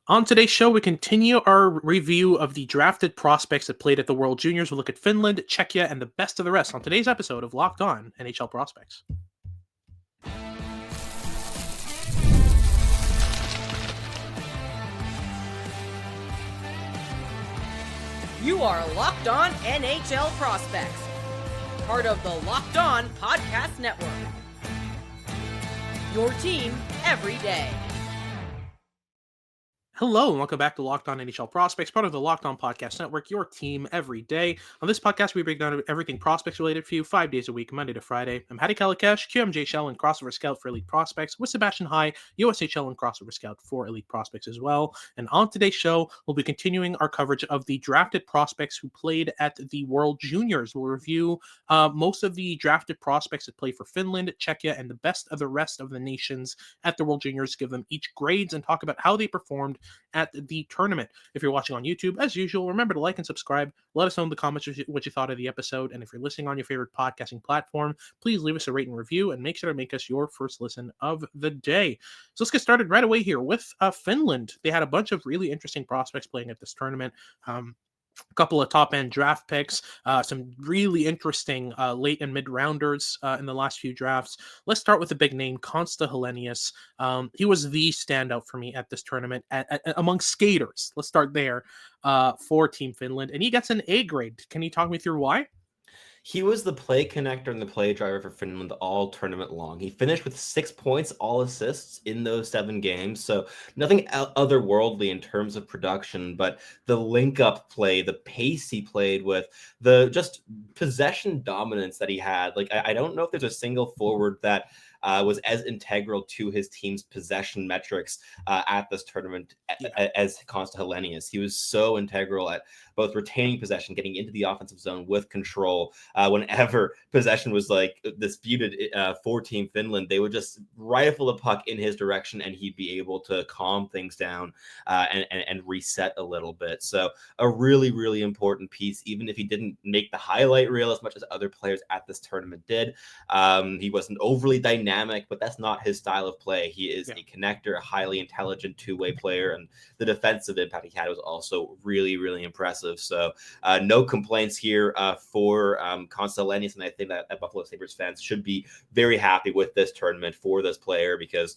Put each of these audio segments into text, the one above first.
On today's show, we continue our review of the drafted prospects that played at the World Juniors. We'll look at Finland, Czechia, and the best of the rest on today's episode of Locked On NHL Prospects. You are Locked On NHL Prospects, part of the Locked On Podcast Network. Your team every day. Hello, and welcome back to Locked On NHL Prospects, part of the Locked On Podcast Network, your team every day. On this podcast, we break down everything prospects related for you 5 days a week, Monday to Friday. I'm Hattie Kalikesh, QMJ Shell and Crossover Scout for Elite Prospects, with Sebastian High, USHL and Crossover Scout for Elite Prospects as well. And on today's show, we'll be continuing our coverage of the drafted prospects who played at the World Juniors. We'll review most of the drafted prospects that play for Finland, Czechia, and the best of the rest of the nations at the World Juniors, give them each grades and talk about how they performed at the tournament. If you're watching on YouTube, as usual, remember to like and subscribe. Let us know in the comments what you thought of the episode. And if you're listening on your favorite podcasting platform, please leave us a rate and review and make sure to make us your first listen of the day. So let's get started right away here with Finland. They had a bunch of really interesting prospects playing at this tournament. A couple of top-end draft picks, some really interesting late and mid-rounders in the last few drafts. Let's start with the big name, Konsta Helenius. He was the standout for me at this tournament among skaters. Let's start there for Team Finland. And he gets an A grade. Can you talk me through why? He was the play connector and the play driver for Finland all tournament long. He finished with 6 points, all assists in those 7 games. So nothing otherworldly in terms of production, but the link-up play, the pace he played with, the just possession dominance that he had. Like, I don't know if there's a single forward that was as integral to his team's possession metrics at this tournament as Konsta Helenius. He was so integral at both retaining possession, getting into the offensive zone with control. Whenever possession was like disputed for Team Finland, they would just rifle the puck in his direction, and he'd be able to calm things down and reset a little bit. So a really, really important piece, even if he didn't make the highlight reel as much as other players at this tournament did. He wasn't overly dynamic, but that's not his style of play. He is a connector, a highly intelligent two-way player, and the defensive impact he had was also really, really impressive. So no complaints here for Konsta Helenius, and I think that Buffalo Sabres fans should be very happy with this tournament for this player because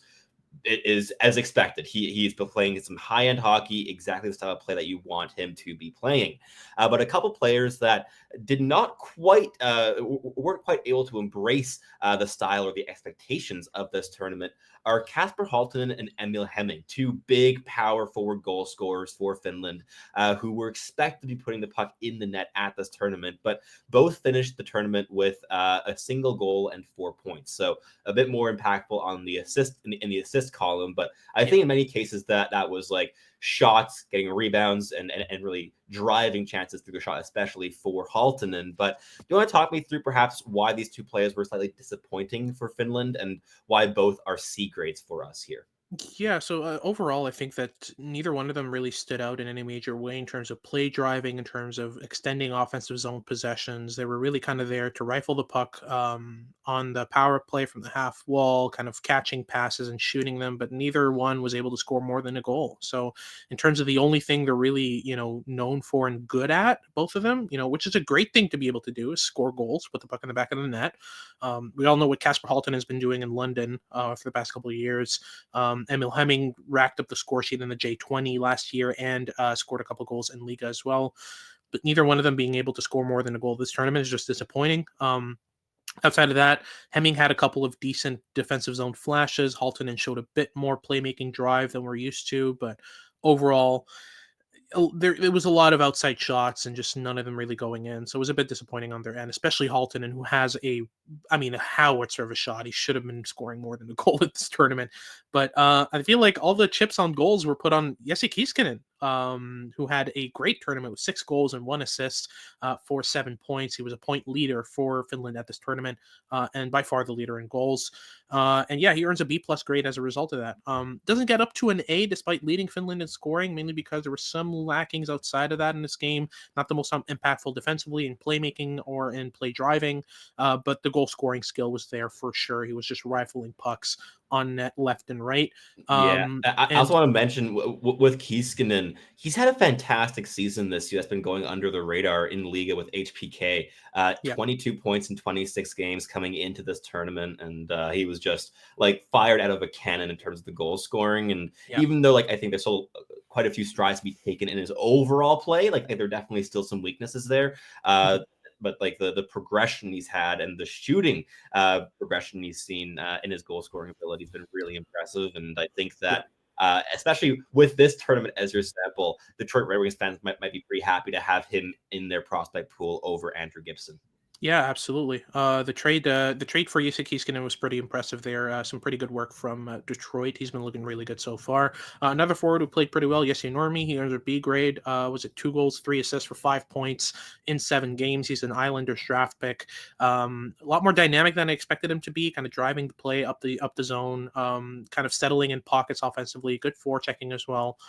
it is as expected. He's been playing some high-end hockey, exactly the style of play that you want him to be playing. But a couple players that did not quite weren't quite able to embrace the style or the expectations of this tournament are Kasper Halttunen and Emil Hemming, two big power forward goal scorers for Finland, who were expected to be putting the puck in the net at this tournament, but both finished the tournament with a single goal and 4 points. So a bit more impactful on the assist in the assist column, but I think in many cases that was like shots, getting rebounds, and really driving chances through the shot, especially for Halttunen. But do you want to talk me through perhaps why these two players were slightly disappointing for Finland and why both are C grades for us here? Yeah, so overall, I think that neither one of them really stood out in any major way in terms of play driving, in terms of extending offensive zone possessions. They were really kind of there to rifle the puck on the power play from the half wall, kind of catching passes and shooting them, but neither one was able to score more than a goal. So in terms of the only thing they're really, known for and good at, both of them, which is a great thing to be able to do, is score goals, put the puck in the back of the net. We all know what Kasper Halttunen has been doing in London for the past couple of years. Emil Hemming racked up the score sheet in the J20 last year and scored a couple goals in Liga as well. But neither one of them being able to score more than a goal this tournament is just disappointing. Outside of that, Hemming had a couple of decent defensive zone flashes. Halttunen showed a bit more playmaking drive than we're used to, but overall, there was a lot of outside shots and just none of them really going in. So it was a bit disappointing on their end, especially Halttunen, who has a howitzer of a shot. He should have been scoring more than a goal at this tournament. But I feel like all the chips on goals were put on Jesse Kiiskinen, who had a great tournament with 6 goals and 1 assist for 7 points. He was a point leader for Finland at this tournament and by far the leader in goals. And yeah, he earns a B plus grade as a result of that. Doesn't get up to an A despite leading Finland in scoring, mainly because there were some lackings outside of that in this game. Not the most impactful defensively in playmaking or in play driving, but the goal scoring skill was there for sure. He was just rifling pucks on net left and right. Yeah, I also And want to mention with Kiiskinen, he's had a fantastic season this year. That's been going under the radar in Liga with HPK. yeah, 22 points in 26 games coming into this tournament, and he was just like fired out of a cannon in terms of the goal scoring. And yeah. even though like I think there's still quite a few strides to be taken in his overall play, like there are definitely still some weaknesses there. Mhm. But like the progression he's had and the shooting progression he's seen in his goal scoring ability has been really impressive. And I think Yeah. that especially with this tournament as your sample, Detroit Red Wings fans might be pretty happy to have him in their prospect pool over Andrew Gibson. Yeah, absolutely. The trade for Yusik Heiskanen was pretty impressive there. Some pretty good work from Detroit. He's been looking really good so far. Another forward who played pretty well, Jesse Normi. He earned a B grade. Was it 2 goals, 3 assists for 5 points in 7 games? He's an Islanders draft pick. A lot more dynamic than I expected him to be. Kind of driving the play up the zone. Kind of settling in pockets offensively. Good forechecking as well.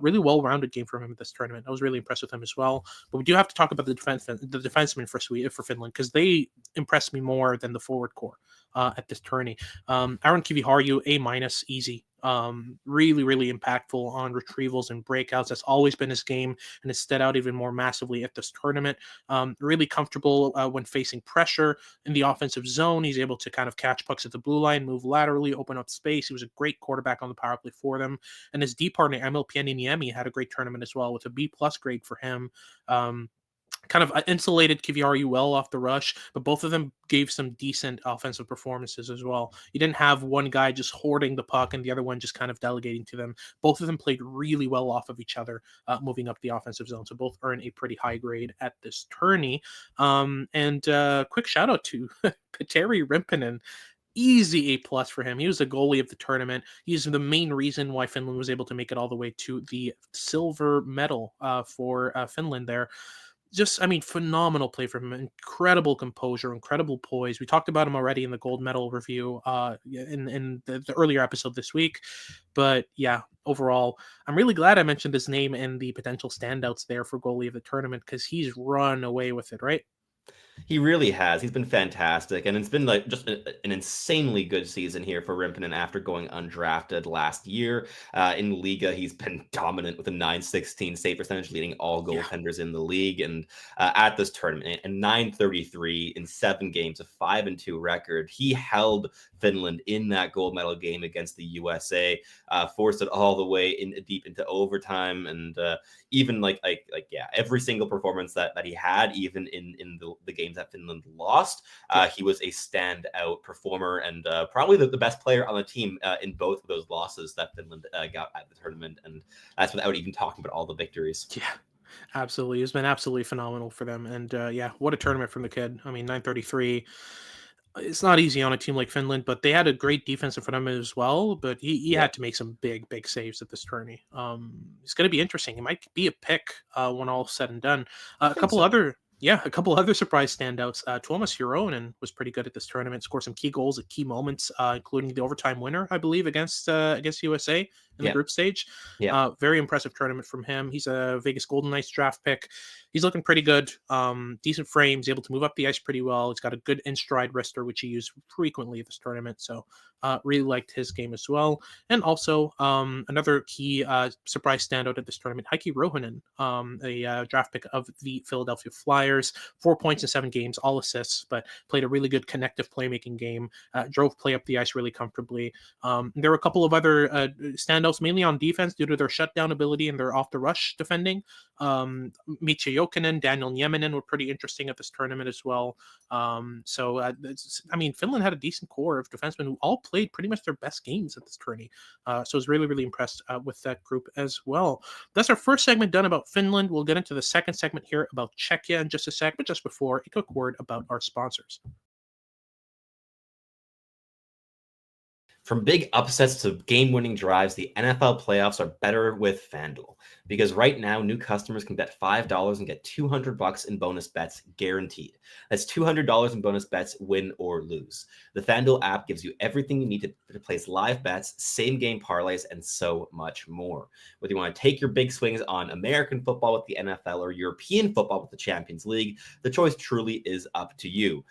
Really well-rounded game from him at this tournament. I was really impressed with him as well. But we do have to talk about the defensemen for Finland because they impressed me more than the forward core at this tourney. Aron Kiviharju, A minus, easy. Really impactful on retrievals and breakouts. That's always been his game, and it's stood out even more massively at this tournament. Really comfortable when facing pressure in the offensive zone. He's able to kind of catch pucks at the blue line, move laterally, open up space. He was a great quarterback on the power play for them. And his D partner, Emil Pieniniemi, had a great tournament as well with a B plus grade for him. Kind of insulated Kiviaryu well off the rush, but both of them gave some decent offensive performances as well. You didn't have one guy just hoarding the puck and the other one just kind of delegating to them. Both of them played really well off of each other, moving up the offensive zone. So both earn a pretty high grade at this tourney. And quick shout out to Petteri Rimpinen. Easy A plus for him. He was the goalie of the tournament. He's the main reason why Finland was able to make it all the way to the silver medal for Finland there. Just, I mean, phenomenal play from him. Incredible composure, incredible poise. We talked about him already in the gold medal review in the earlier episode this week. But yeah, overall, I'm really glad I mentioned his name and the potential standouts there for goalie of the tournament because he's run away with it, right? He really has. He's been fantastic, and it's been like just an insanely good season here for Rimpinen after going undrafted last year. In Liga, he's been dominant with a 916 save percentage, leading all Yeah. goaltenders in the league. And at this tournament, a 933 in 7 games, a 5-2 record. He held Finland in that gold medal game against the USA, forced it all the way in deep into overtime, and even yeah, every single performance that he had, even in the games that Finland lost, he was a standout performer and probably the best player on the team in both of those losses that Finland got at the tournament, and that's without even talking about all the victories. Yeah. Absolutely. It's been absolutely phenomenal for them. And yeah, what a tournament from the kid. I mean, 933. It's not easy on a team like Finland, but they had a great defense in front of him as well. But he Yeah, had to make some big saves at this tourney. It's going to be interesting. It might be a pick when all said and done. I A think couple so. other. Yeah, a couple other surprise standouts. Tuomas Hironen was pretty good at this tournament. Scored some key goals at key moments, including the overtime winner, I believe, against USA in the Yeah, group stage. yeah. Very impressive tournament from him. He's a Vegas Golden Knights draft pick. He's looking pretty good. Decent frames, able to move up the ice pretty well. He's got a good in stride wrister, which he used frequently at this tournament. So really liked his game as well. And also another key surprise standout at this tournament, Heikki Rohonen, a draft pick of the Philadelphia Flyers. 4 points in 7 games, all assists, but played a really good connective playmaking game. Drove play up the ice really comfortably. There were a couple of other standouts, mainly on defense due to their shutdown ability and their off the rush defending. Mitja Jokinen, Daniel Nieminen were pretty interesting at this tournament as well. I mean, Finland had a decent core of defensemen who all played pretty much their best games at this tourney. So I was really impressed with that group as well. That's our first segment done about Finland. We'll get into the second segment here about Czechia in just a sec, but just before, a quick word about our sponsors. From big upsets to game-winning drives, the NFL playoffs are better with FanDuel. Because right now, new customers can bet $5 and get $200 in bonus bets guaranteed. That's $200 in bonus bets, win or lose. The FanDuel app gives you everything you need to place live bets, same-game parlays, and so much more. Whether you want to take your big swings on American football with the NFL or European football with the Champions League, the choice truly is up to you.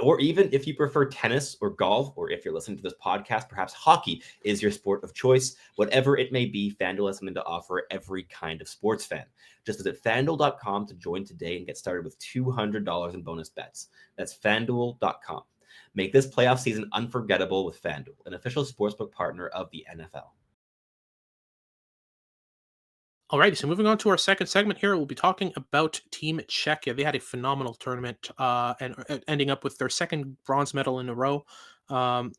Or even if you prefer tennis or golf, or if you're listening to this podcast, perhaps hockey is your sport of choice. Whatever it may be, FanDuel has something to offer every kind of sports fan. Just visit FanDuel.com to join today and get started with $200 in bonus bets. That's FanDuel.com. Make this playoff season unforgettable with FanDuel, an official sportsbook partner of the NFL. Alrighty, so moving on to our second segment here, we'll be talking about Team Czechia. They had a phenomenal tournament and ending up with their second bronze medal in a row.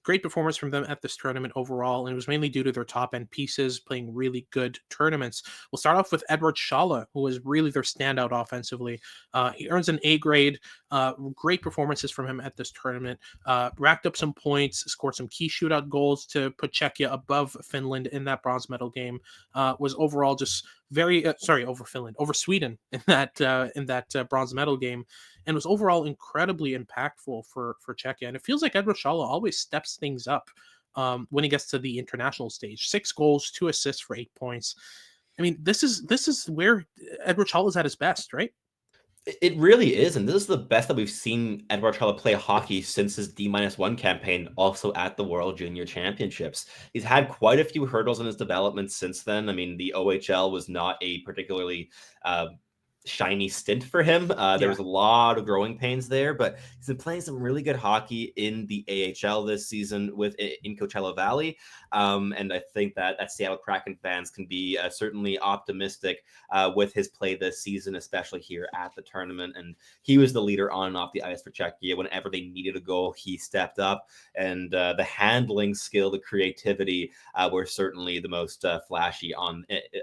Great performance from them at this tournament overall, and it was mainly due to their top end pieces playing really good tournaments. We'll start off with Eduard, who was really their standout offensively. He earns an A grade. Great performances from him at this tournament. Racked up some points, scored some key shootout goals to put Czechia above Finland in that bronze medal game. Was overall just very over Sweden in that bronze medal game, and was overall incredibly impactful for Czechia. And it feels like Eduard always steps things up when he gets to the international stage. 6 goals, 2 assists for 8 points. I mean, this is where Eduard is at his best, right? It really is, and this is the best that we've seen Eduard play hockey since his D-1 campaign, also at the World Junior Championships. He's had quite a few hurdles in his development since then. I mean, the OHL was not a particularly shiny stint for him. There was a lot of growing pains there, but he's been playing some really good hockey in the AHL this season in Coachella Valley. And I think that Seattle Kraken fans can be certainly optimistic with his play this season, especially here at the tournament. And he was the leader on and off the ice for Czechia. Whenever they needed a goal, he stepped up. And the handling skill, the creativity were certainly the most flashy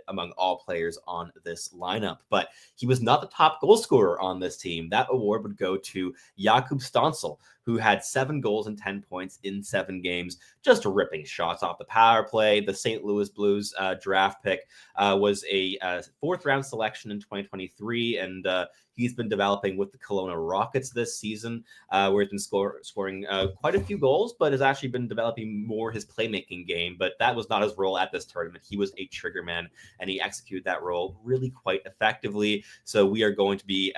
among all players on this lineup. But he was not the top goal scorer on this team. That award would go to Jakub Stancl, who had 7 goals and 10 points in 7 games, just ripping shots off the power play. The St. Louis Blues draft pick was a 4th round selection in 2023, and he's been developing with the Kelowna Rockets this season, where he's been scoring quite a few goals, but has actually been developing more his playmaking game. But that was not his role at this tournament. He was a trigger man, and he executed that role really quite effectively. So we are going to be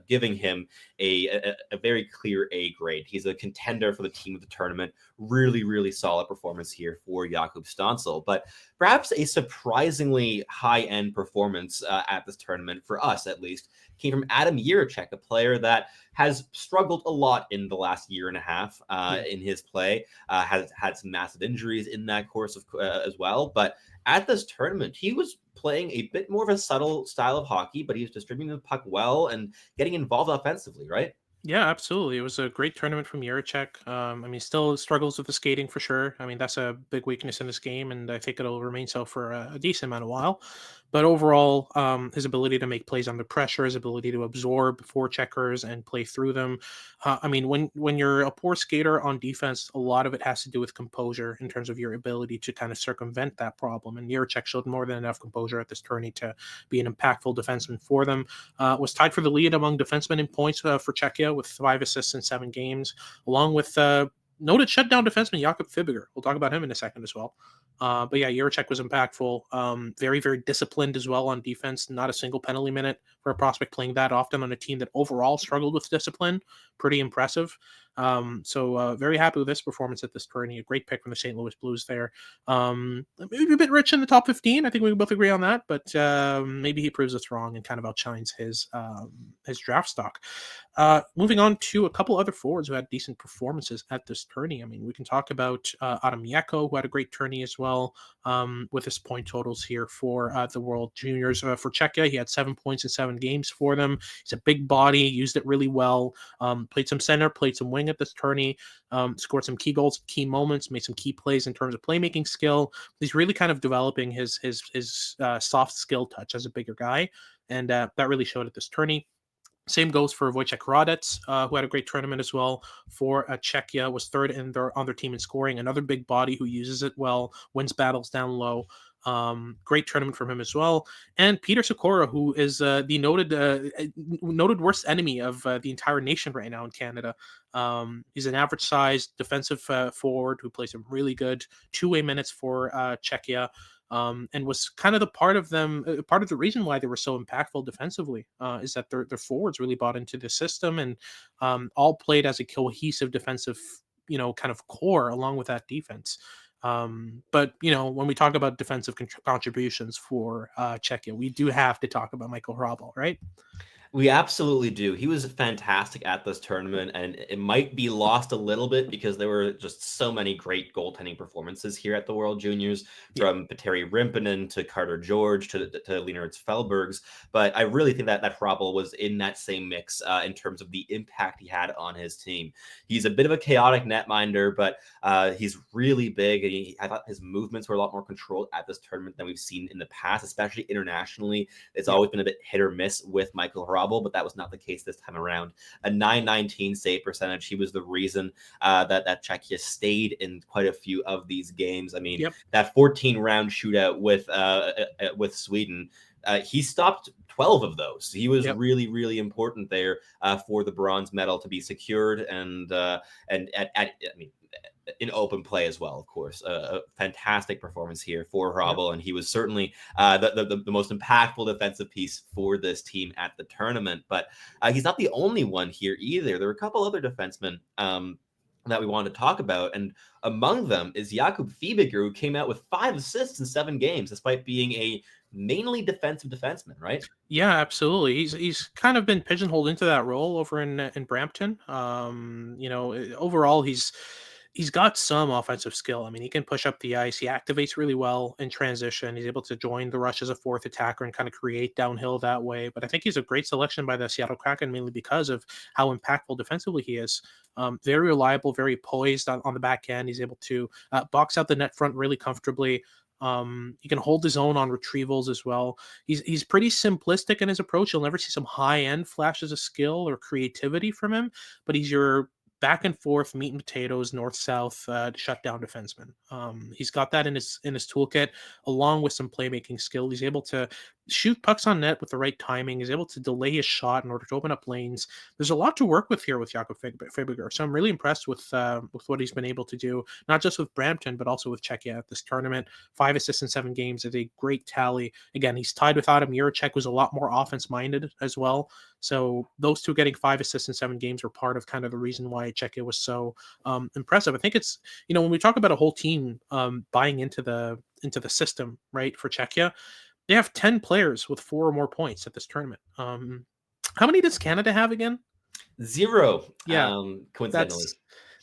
giving him a very clear A grade. He's a contender for the team of the tournament. Really, really solid performance here for Jakub Stancl. But perhaps a surprisingly high-end performance at this tournament, for us at least, came from Adam Jiricek, a player that has struggled a lot in the last year and a half in his play, has had some massive injuries in that course as well. But at this tournament, he was playing a bit more of a subtle style of hockey, but he was distributing the puck well and getting involved offensively, right? Yeah, absolutely. It was a great tournament from Jiricek. I mean, still struggles with the skating for sure. I mean, that's a big weakness in this game, and I think it'll remain so for a decent amount of while. But overall, his ability to make plays under pressure, his ability to absorb forecheckers and play through them. I mean, when you're a poor skater on defense, a lot of it has to do with composure in terms of your ability to kind of circumvent that problem. And Jiricek showed more than enough composure at this tourney to be an impactful defenseman for them. Was tied for the lead among defensemen in points for Czechia with 5 assists in 7 games, along with noted shutdown defenseman Jakub Fibiger. We'll talk about him in a second as well. But yeah, Jiricek was impactful. Very, very disciplined as well on defense. Not a single penalty minute for a prospect playing that often on a team that overall struggled with discipline. Pretty impressive. So very happy with this performance at this tourney. A great pick from the St. Louis Blues there. Maybe a bit rich in the top 15. I think we can both agree on that, but maybe he proves us wrong and kind of outshines his draft stock. Moving on to a couple other forwards who had decent performances at this tourney. I mean, we can talk about Adam Yeko, who had a great tourney as well, with his point totals here for the World Juniors. For Czechia, he had 7 points in 7 games for them. He's a big body, used it really well, played some center, played some wing at this tourney, scored some key goals, key moments, made some key plays in terms of playmaking skill. He's really kind of developing his soft skill touch as a bigger guy, and that really showed at this tourney. Same goes for Wojciech Radec, who had a great tournament as well for Czechia, was third on their team in scoring. Another big body who uses it well, wins battles down low. Great tournament from him as well. And Peter Sikora, who is the noted worst enemy of the entire nation right now in Canada. He's an average-sized defensive forward who plays some really good two-way minutes for Czechia. And was kind of part of the reason why they were so impactful defensively, is that their forwards really bought into the system and all played as a cohesive defensive, kind of core along with that defense. But when we talk about defensive contributions for Czechia, we do have to talk about Michael Hrabal, right? We absolutely do. He was fantastic at this tournament, and it might be lost a little bit because there were just so many great goaltending performances here at the World Juniors, from Petteri Rimpinen to Carter George to Leonard Felbergs. But I really think that Hrabal was in that same mix in terms of the impact he had on his team. He's a bit of a chaotic netminder, but he's really big, and I thought his movements were a lot more controlled at this tournament than we've seen in the past, especially internationally. It's always been a bit hit or miss with Michael Hrabal, but that was not the case this time around. A 919 save percentage. He was the reason that Czechia stayed in quite a few of these games. I mean, that 14-round shootout with Sweden, he stopped 12 of those. He was really, really important there for the bronze medal to be secured, and in open play as well, of course. A fantastic performance here for Hrabal, and he was certainly the most impactful defensive piece for this team at the tournament. But he's not the only one here either. There were a couple other defensemen that we wanted to talk about, and among them is Jakub Fibiger, who came out with 5 assists in 7 games, despite being a mainly defensive defenseman, right? Yeah, absolutely. He's kind of been pigeonholed into that role over in Brampton. Overall, he's got some offensive skill. I mean, he can push up the ice. He activates really well in transition. He's able to join the rush as a fourth attacker and kind of create downhill that way. But I think he's a great selection by the Seattle Kraken, mainly because of how impactful defensively he is. Very reliable, very poised on the back end. He's able to box out the net front really comfortably. He can hold his own on retrievals as well. He's pretty simplistic in his approach. You'll never see some high-end flashes of skill or creativity from him, but he's your back and forth, meat and potatoes, north-south shutdown defenseman. He's got that in his toolkit, along with some playmaking skill. He's able to shoot pucks on net with the right timing. He's able to delay his shot in order to open up lanes. There's a lot to work with here with Jakub Fibiger. So I'm really impressed with what he's been able to do, not just with Brampton, but also with Czechia at this tournament. 5 assists in 7 games is a great tally. Again, he's tied with Adam Jiricek, who's a lot more offense-minded as well. So those two getting 5 assists in 7 games were part of kind of the reason why Czechia was so impressive. I think it's, when we talk about a whole team buying into the system, right, for Czechia, they have 10 players with 4 or more points at this tournament. How many does Canada have again? 0. Yeah, coincidentally.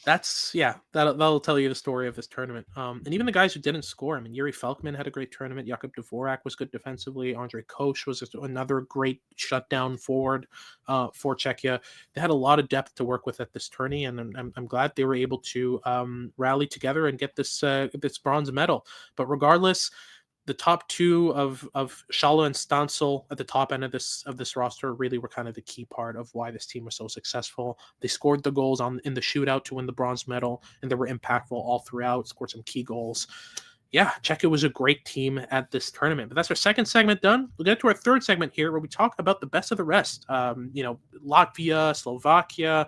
That'll tell you the story of this tournament. And even the guys who didn't score. I mean, Yuri Felkman had a great tournament. Jakub Dvorak was good defensively. Andre Koch was another great shutdown forward for Czechia. They had a lot of depth to work with at this tourney, and I'm glad they were able to rally together and get this bronze medal. But regardless, the top 2 of Schala and Stancl at the top end of this roster really were kind of the key part of why this team was so successful. They scored the goals in the shootout to win the bronze medal, and they were impactful all throughout, scored some key goals. Yeah, Czechia was a great team at this tournament. But that's our second segment done. We'll get to our third segment here where we talk about the best of the rest. Latvia, Slovakia,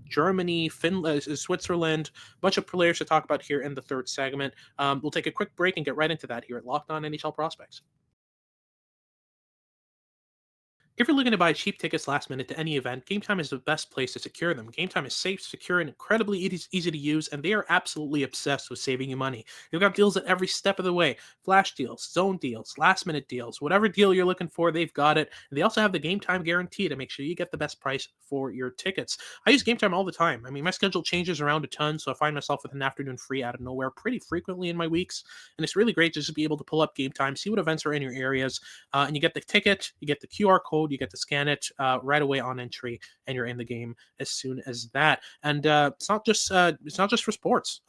Germany, Finland, Switzerland, a bunch of players to talk about here in the third segment. We'll take a quick break and get right into that here at Locked On NHL Prospects. If you're looking to buy cheap tickets last minute to any event, Gametime is the best place to secure them. Gametime is safe, secure, and incredibly easy to use, and they are absolutely obsessed with saving you money. They've got deals at every step of the way. Flash deals, zone deals, last minute deals, whatever deal you're looking for, they've got it. And they also have the Gametime guarantee to make sure you get the best price for your tickets. I use Gametime all the time. I mean, my schedule changes around a ton, so I find myself with an afternoon free out of nowhere pretty frequently in my weeks. And it's really great just to be able to pull up Gametime, see what events are in your areas, and you get the ticket, you get the QR code, you get to scan it right away on entry, and you're in the game as soon as that. And it's not just for sports.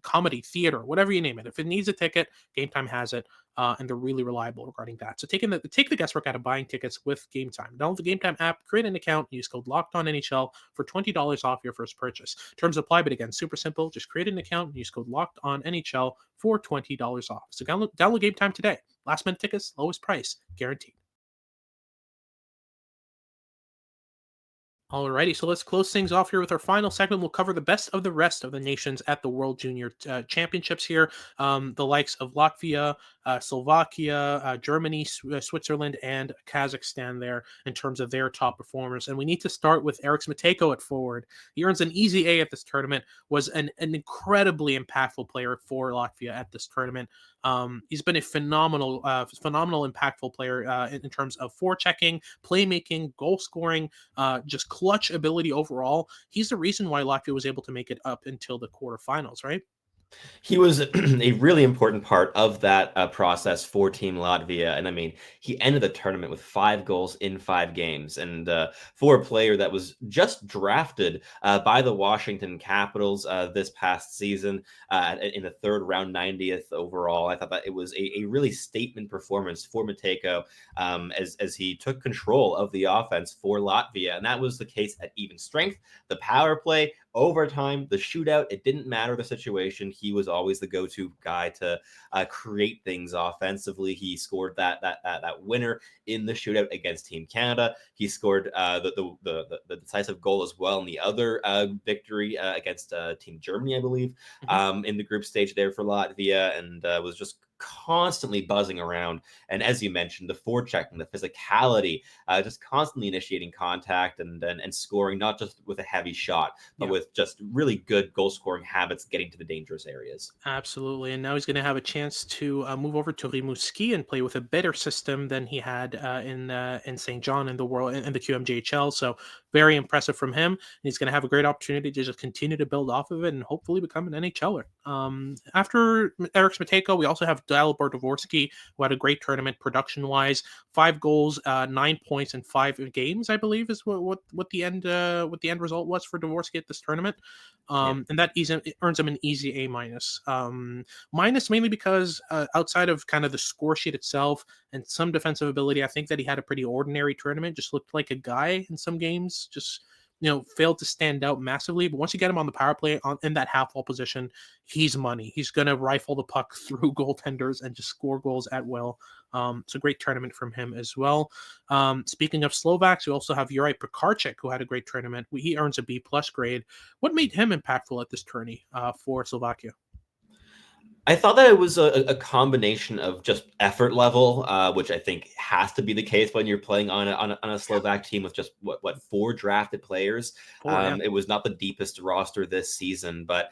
Comedy, theater, whatever you name it. If it needs a ticket, Gametime has it. and they're really reliable regarding that. So take the guesswork out of buying tickets with Gametime. Download the Gametime app, create an account, use code Locked On NHL for $20 off your first purchase. Terms apply, but again, super simple. Just create an account and use code Locked On NHL for $20 off. So download Gametime today. Last minute tickets, lowest price, guaranteed. Alrighty, so let's close things off here with our final segment. We'll cover the best of the rest of the nations at the World Junior Championships here. The likes of Latvia, Slovakia, Germany, Switzerland, and Kazakhstan there in terms of their top performers. And we need to start with Eric Smatejko at forward. He earns an easy A at this tournament, was an incredibly impactful player for Latvia at this tournament. He's been a phenomenal, impactful player in terms of forechecking, playmaking, goal scoring, just clutch ability overall. He's the reason why Latvia was able to make it up until the quarterfinals, right? He was a really important part of that process for Team Latvia. And I mean, he ended the tournament with 5 goals in 5 games. And for a player that was just drafted by the Washington Capitals this past season in the 3rd round, 90th overall, I thought that it was a really statement performance for Matejko as he took control of the offense for Latvia. And that was the case at even strength, the power play, overtime, the shootout. It didn't matter the situation. He was always the go-to guy to create things offensively. He scored that winner in the shootout against Team Canada. He scored the decisive goal as well in the other victory against Team Germany, I believe, in the group stage there for Latvia, and was just constantly buzzing around. And as you mentioned, the forechecking, the physicality, just constantly initiating contact and scoring, not just with a heavy shot, but with just really good goal scoring habits, getting to the dangerous areas. Absolutely. And now he's going to have a chance to move over to Rimouski and play with a better system than he had in St. John in the QMJHL. So very impressive from him. And he's going to have a great opportunity to just continue to build off of it and hopefully become an NHLer. After Eric Smatejko, we also have Dalibor Dvorsky, who had a great tournament production-wise. 5 goals, 9 points in 5 games, I believe, is what the end result was for Dvorsky at this tournament. And that earns him an easy A minus. Minus mainly because outside of kind of the score sheet itself and some defensive ability, I think that he had a pretty ordinary tournament. Just looked like a guy in some games. Just failed to stand out massively. But once you get him on the power play in that half wall position, he's money. He's going to rifle the puck through goaltenders and just score goals at will. It's a great tournament from him as well. Speaking of Slovaks, we also have Juraj Pekarček, who had a great tournament. He earns a B+ grade. What made him impactful at this tourney for Slovakia? I thought that it was a combination of just effort level, which I think has to be the case when you're playing on a Slovak team with just what 4 drafted players. It was not the deepest roster this season, but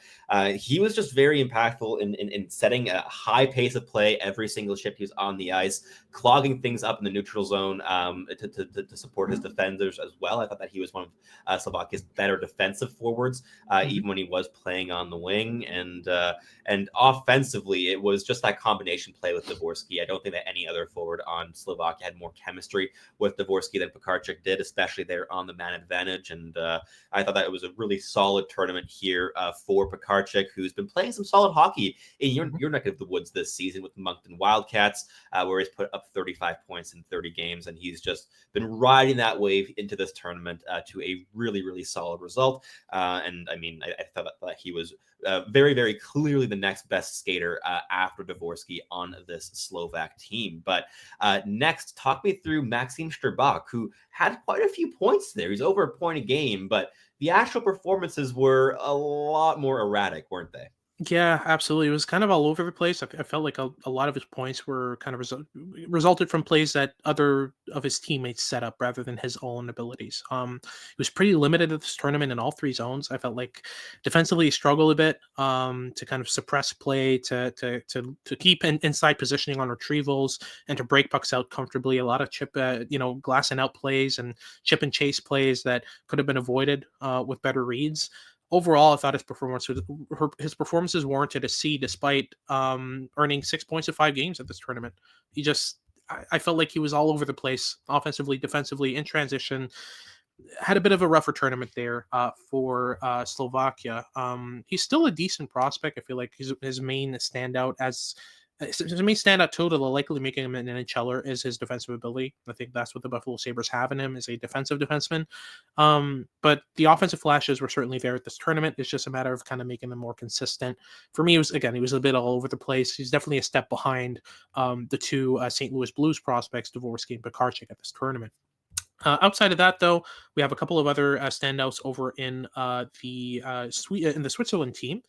he was just very impactful in setting a high pace of play every single shift he was on the ice, clogging things up in the neutral zone to support his defenders as well. I thought that he was one of Slovakia's better defensive forwards, even when he was playing on the wing, and offensively, it was just that combination play with Dvorsky. I don't think that any other forward on Slovakia had more chemistry with Dvorsky than Pekarček did, especially there on the man advantage. And I thought that it was a really solid tournament here for Pekarček, who's been playing some solid hockey in your neck of the woods this season with the Moncton Wildcats, where he's put up 35 points in 30 games. And he's just been riding that wave into this tournament to a really, really solid result. And I mean, I thought that he was very, very clearly the next best skater after Dvorsky on this Slovak team. But next, talk me through Maxim Strbak, who had quite a few points there. He's over a point a game, but the actual performances were a lot more erratic, weren't they? Yeah, absolutely. It was kind of all over the place. I felt like a lot of his points were kind of resulted from plays that other of his teammates set up rather than his own abilities. He was pretty limited at this tournament in all 3 zones. I felt like defensively he struggled a bit to kind of suppress play, to keep inside positioning on retrievals, and to break pucks out comfortably. A lot of glass and out plays and chip and chase plays that could have been avoided with better reads. Overall, I thought his performances warranted a C, despite earning 6 points in 5 games at this tournament. I felt like he was all over the place, offensively, defensively, in transition. Had a bit of a rougher tournament there for Slovakia. He's still a decent prospect. I feel like his main standout as To me, standout total, likely making him an NHLer is his defensive ability. I think that's what the Buffalo Sabres have in him, is a defensive defenseman. But the offensive flashes were certainly there at this tournament. It's just a matter of kind of making them more consistent. For me, he was a bit all over the place. He's definitely a step behind the two St. Louis Blues prospects, Dvorsky and Pekarchik, at this tournament. Outside of that, though, we have a couple of other standouts over in in the Switzerland team.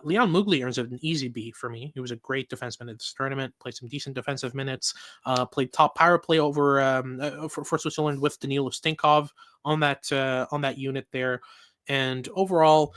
Leon Mugli earns an easy B for me. He was a great defenseman at this tournament. Played some decent defensive minutes. Played top power play over for Switzerland with Danilo Stinkov on that unit there. And overall,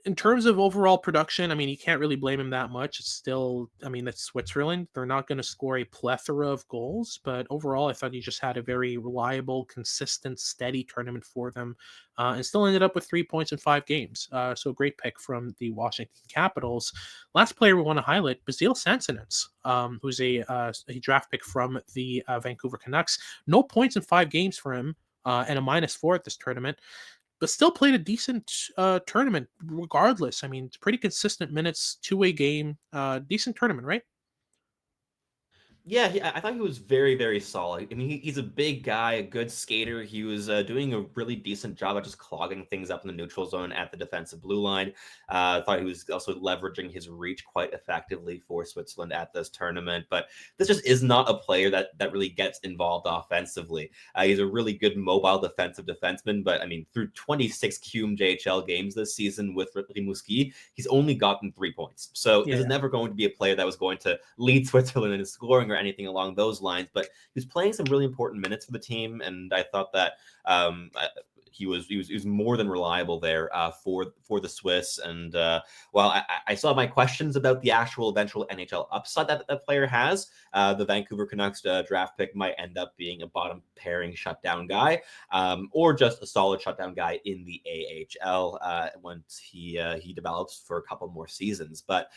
in terms of overall production, I mean, you can't really blame him that much. It's still, I mean, it's Switzerland. They're not going to score a plethora of goals, but overall, I thought he just had a very reliable, consistent, steady tournament for them, and still ended up with 3 points in 5 games. So a great pick from the Washington Capitals. Last player we want to highlight, Basil Samsonens, who's a draft pick from the Vancouver Canucks. No points in 5 games for him, and a -4 at this tournament, but still played a decent tournament regardless. I mean, it's pretty consistent minutes, two-way game, decent tournament, right? Yeah, I thought he was very, very solid. I mean, he's a big guy, a good skater. He was doing a really decent job at just clogging things up in the neutral zone at the defensive blue line. I thought he was also leveraging his reach quite effectively for Switzerland at this tournament. But this just is not a player that really gets involved offensively. He's a really good mobile defensive defenseman. But I mean, through 26 QMJHL games this season with Rimouski, he's only gotten 3 points. So this is Yeah. never going to be a player that was going to lead Switzerland in scoring or anything along those lines, but he was playing some really important minutes for the team, and I thought that he was more than reliable there for the Swiss. And while I still have my questions about the actual eventual NHL upside that player has, the Vancouver Canucks draft pick might end up being a bottom pairing shutdown guy, or just a solid shutdown guy in the AHL once he develops for a couple more seasons. But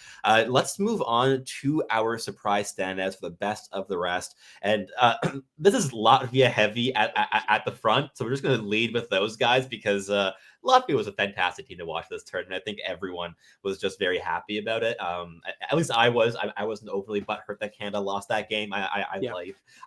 let's move on to our surprise standouts for the best of the rest. And this is Latvia heavy at the front, so we're just going to lead with those guys because Latvia was a fantastic team to watch this tournament. I think everyone was just very happy about it. At least I was. I wasn't overly butthurt that Canada lost that game. Yeah.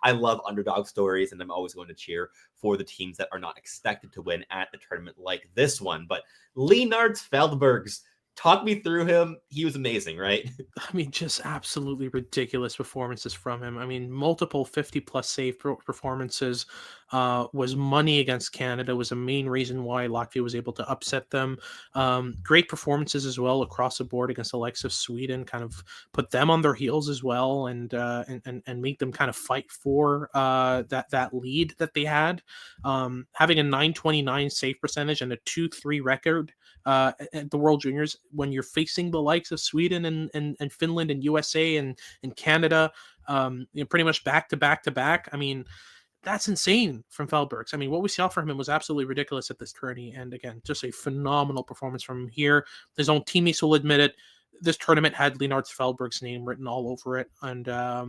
I love underdog stories, and I'm always going to cheer for the teams that are not expected to win at a tournament like this one. But Leonard Feldbergs, talk me through him. He was amazing, right? I mean, just absolutely ridiculous performances from him. I mean, multiple 50-plus save performances, was money against Canada, was a main reason why Latvia was able to upset them. Great performances as well across the board against the likes of Sweden, kind of put them on their heels as well, and make them kind of fight for that lead that they had. Having a 929 save percentage and a 2-3 record at the World Juniors, when you're facing the likes of Sweden and Finland and USA and Canada, pretty much back to back to back. I mean, that's insane from Feldbergs. I mean, what we saw from him was absolutely ridiculous at this tourney. And again, just a phenomenal performance from him here. His own teammates will admit it. This tournament had Leonard Feldberg's name written all over it, and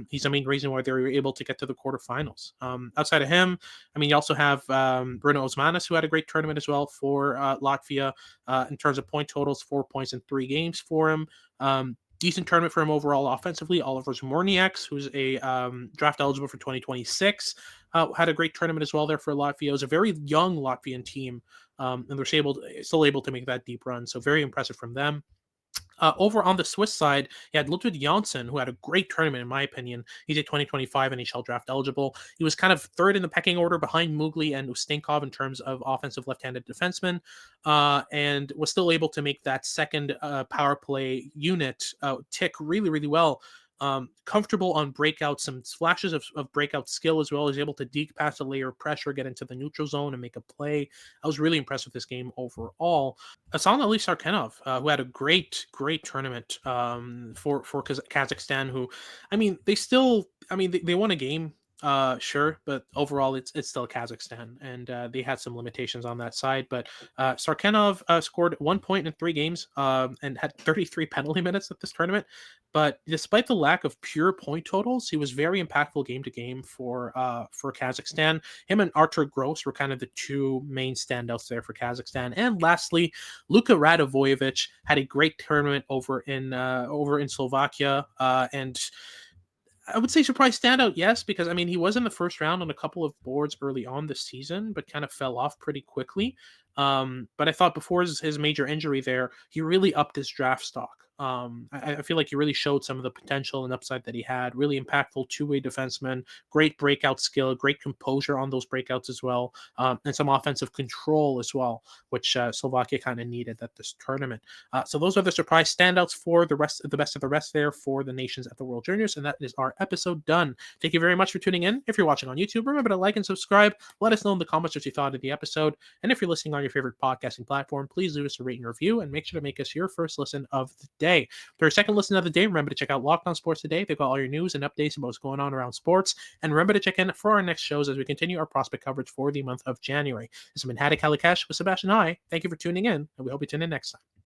he's the main reason why they were able to get to the quarterfinals. Outside of him, I mean, you also have Bruno Osmanis, who had a great tournament as well for Latvia in terms of point totals, 4 points in 3 games for him. Decent tournament for him overall offensively. Oliver Zmorniaks, who's a draft eligible for 2026, had a great tournament as well there for Latvia. It was a very young Latvian team, and they're still able to make that deep run. So very impressive from them. Over on the Swiss side, you had Ludwig Janssen, who had a great tournament, in my opinion. He's a 2025 NHL draft eligible. He was kind of third in the pecking order behind Mugli and Ustinkov in terms of offensive left-handed defensemen, and was still able to make that second power play unit tick really, really well. Comfortable on breakout, some flashes of breakout skill as well. He's able to deke past a layer of pressure, get into the neutral zone, and make a play. I was really impressed with this game overall. Asana Ali Sarkenov, who had a great tournament for Kazakhstan. Who, I mean, they won a game Sure, but overall, it's still Kazakhstan, and they had some limitations on that side. But Sarkenov scored 1 point in 3 games, and had 33 penalty minutes at this tournament. But despite the lack of pure point totals, he was very impactful game to game for Kazakhstan. Him and Artur Gross were kind of the two main standouts there for Kazakhstan. And lastly, Luka Radivojevic had a great tournament over in Slovakia, and I would say surprise standout, yes, because I mean he was in the first round on a couple of boards early on this season, but kind of fell off pretty quickly. But I thought before his major injury there, he really upped his draft stock. I feel like he really showed some of the potential and upside that he had. Really impactful two-way defenseman, great breakout skill, great composure on those breakouts as well, and some offensive control as well, which Slovakia kind of needed at this tournament. So those are the surprise standouts for the best of the rest there for the nations at the World Juniors, and that is our episode done. Thank you very much for tuning in. If you're watching on YouTube, remember to like and subscribe. Let us know in the comments what you thought of the episode, and if you're listening on your favorite podcasting platform, please leave us a rating and review, and make sure to make us your first listen of the day. For your second listen of the day, remember to check out Locked On Sports Today. They've got all your news and updates about what's going on around sports, and remember to check in for our next shows as we continue our prospect coverage for the month of January. This has been Haddock Halikesh with Sebastian High. Thank you for tuning in, and we hope you tune in next time.